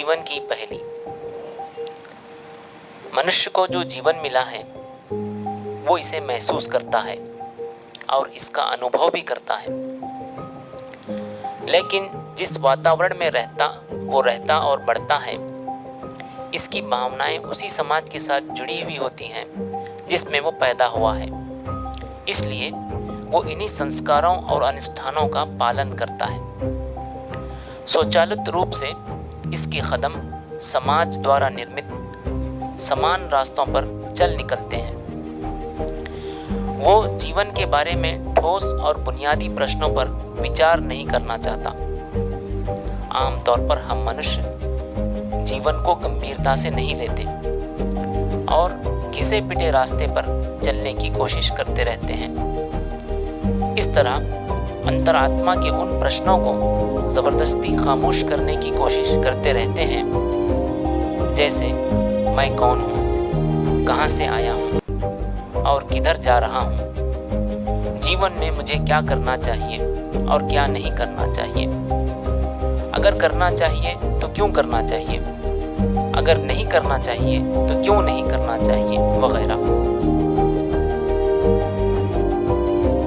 जीवन की पहेली। मनुष्य को जो जीवन मिला है वो इसे महसूस करता है और इसका अनुभव भी करता है, लेकिन जिस वातावरण में रहता और बढ़ता है, इसकी भावनाएं उसी समाज के साथ जुड़ी हुई होती हैं जिसमें वो पैदा हुआ है। इसलिए वो इन्हीं संस्कारों और अनुष्ठानों का पालन करता है। स्वचालित रूप से इसके कदम समाज द्वारा निर्मित समान रास्तों पर चल निकलते हैं। वो जीवन के बारे में ठोस और बुनियादी प्रश्नों पर विचार नहीं करना चाहता। आमतौर पर हम मनुष्य जीवन को गंभीरता से नहीं लेते और घिसे पिटे रास्ते पर चलने की कोशिश करते रहते हैं। इस तरह अंतरात्मा के उन प्रश्नों को जबरदस्ती खामोश करने की कोशिश करते रहते हैं, जैसे मैं कौन हूँ, कहाँ से आया हूँ और किधर जा रहा हूँ, जीवन में मुझे क्या करना चाहिए और क्या नहीं करना चाहिए, अगर करना चाहिए तो क्यों करना चाहिए, अगर नहीं करना चाहिए तो क्यों नहीं करना चाहिए, वगैरह।